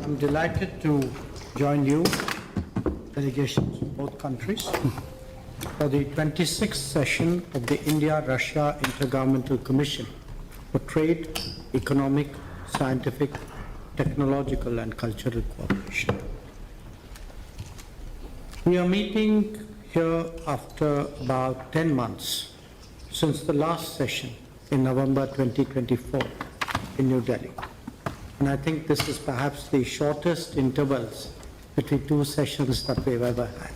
I'm delighted to join you, delegations of both countries, for the 26th session of the India-Russia Intergovernmental Commission for Trade, Economic, Scientific, Technological and Cultural Cooperation. We are meeting here after about 10 months since the last session in November 2024 in New Delhi. And I think this is perhaps the shortest intervals between two sessions that we've ever had.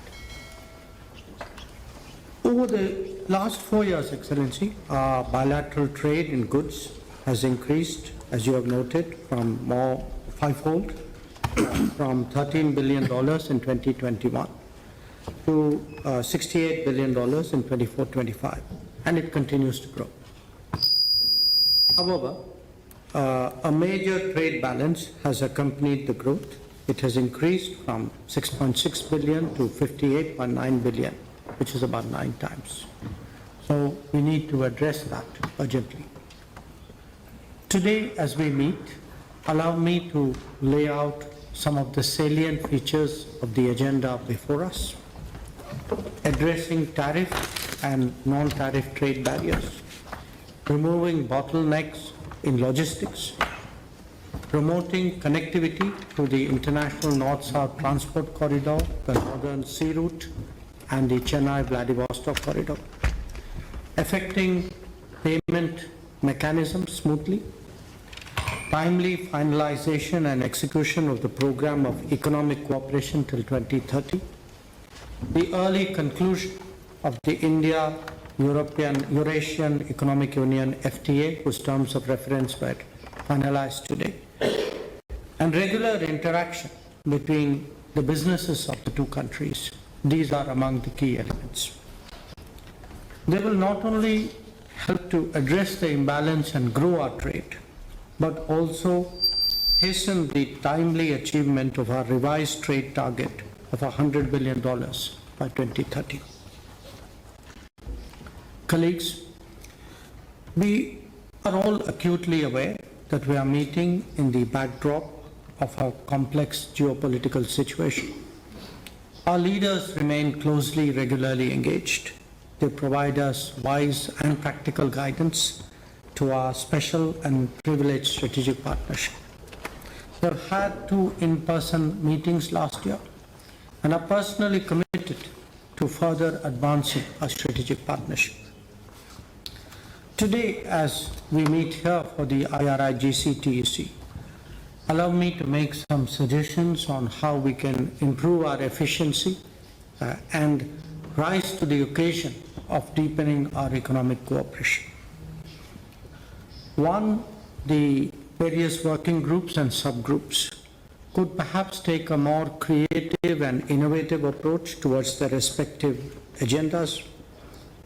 Over the last 4 years, Excellency, our bilateral trade in goods has increased, as you have noted, from fivefold, from $13 billion in 2021 to $68 billion in 24-25, and it continues to grow. However, a major trade balance has accompanied the growth. It has increased from 6.6 billion to 58.9 billion, which is about 9 times. So we need to address that urgently. Today, as we meet, allow me to lay out some of the salient features of the agenda before us, addressing tariff and non-tariff trade barriers, removing bottlenecks in logistics, promoting connectivity through the international North-South transport corridor, the Northern Sea Route, and the Chennai-Vladivostok corridor, effecting payment mechanisms smoothly, timely finalization and execution of the program of economic cooperation till 2030, the early conclusion of the Eurasian Economic Union FTA, whose terms of reference were finalized today, and regular interaction between the businesses of the two countries. These are among the key elements. They will not only help to address the imbalance and grow our trade, but also hasten the timely achievement of our revised trade target of $100 billion by 2030. Colleagues, we are all acutely aware that we are meeting in the backdrop of a complex geopolitical situation. Our leaders remain closely, regularly engaged. They provide us wise and practical guidance to our special and privileged strategic partnership. We have had 2 in-person meetings last year and are personally committed to further advancing our strategic partnership. Today, as we meet here for the IRIGC TEC, allow me to make some suggestions on how we can improve our efficiency and rise to the occasion of deepening our economic cooperation. One, the various working groups and subgroups could perhaps take a more creative and innovative approach towards their respective agendas.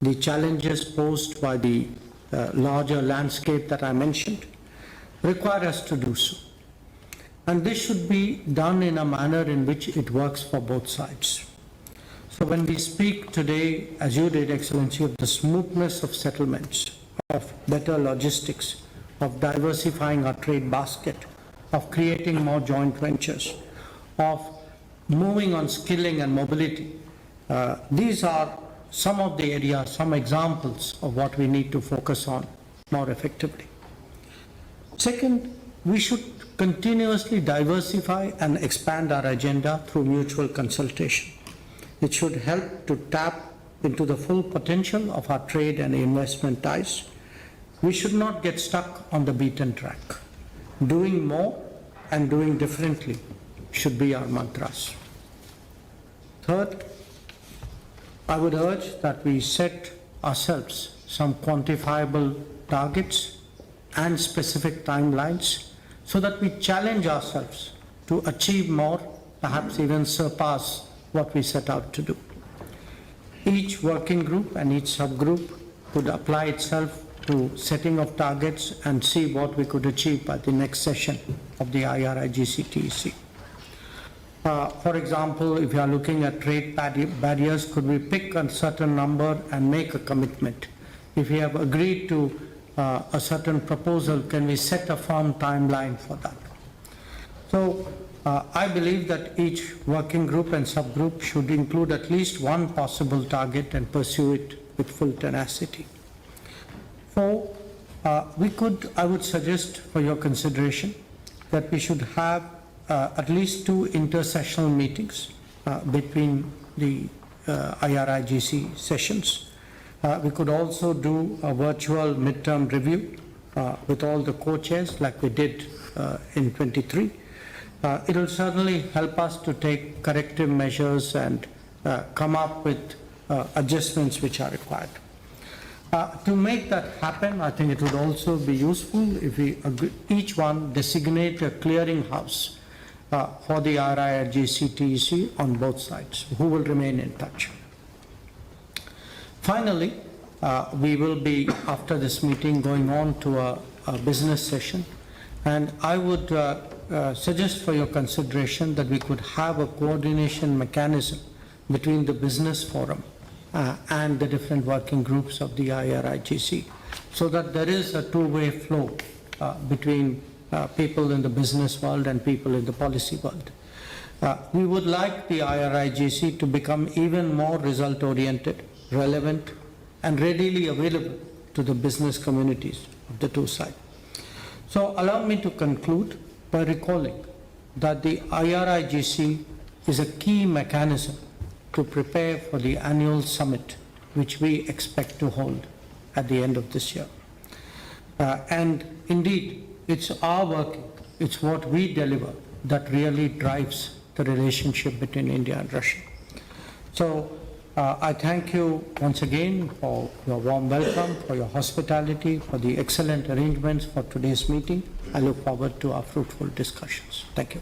The challenges posed by the larger landscape that I mentioned require us to do so. And this should be done in a manner in which it works for both sides. So when we speak today, as you did, Excellency, of the smoothness of settlements, of better logistics, of diversifying our trade basket, of creating more joint ventures, of moving on skilling and mobility, these are some of the areas, some examples of what we need to focus on more effectively. Second, we should continuously diversify and expand our agenda through mutual consultation. It should help to tap into the full potential of our trade and investment ties. We should not get stuck on the beaten track. Doing more and doing differently should be our mantras. Third, I would urge that we set ourselves some quantifiable targets and specific timelines so that we challenge ourselves to achieve more, perhaps even surpass what we set out to do. Each working group and each subgroup could apply itself to setting of targets and see what we could achieve by the next session of the IRIGC TEC. For example, if you are looking at trade barriers, could we pick a certain number and make a commitment? If we have agreed to a certain proposal, can we set a firm timeline for that? So I believe that each working group and subgroup should include at least one possible target and pursue it with full tenacity. 4, I would suggest for your consideration that we should have at least 2 intersessional meetings between the IRIGC sessions. We could also do a virtual midterm review with all the co-chairs like we did in 23. It will certainly help us to take corrective measures and come up with adjustments which are required. To make that happen, I think it would also be useful if we each one designate a clearinghouse for the IRIGC TEC on both sides, who will remain in touch. Finally, we will be, after this meeting, going on to a business session, and I would suggest for your consideration that we could have a coordination mechanism between the business forum and the different working groups of the IRIGC, so that there is a two-way flow between people in the business world and people in the policy world. We would like the IRIGC to become even more result-oriented, relevant, and readily available to the business communities of the two sides. So allow me to conclude by recalling that the IRIGC is a key mechanism to prepare for the annual summit which we expect to hold at the end of this year. And indeed, it's our working, it's what we deliver that really drives the relationship between India and Russia. So I thank you once again for your warm welcome, for your hospitality, for the excellent arrangements for today's meeting. I look forward to our fruitful discussions. Thank you.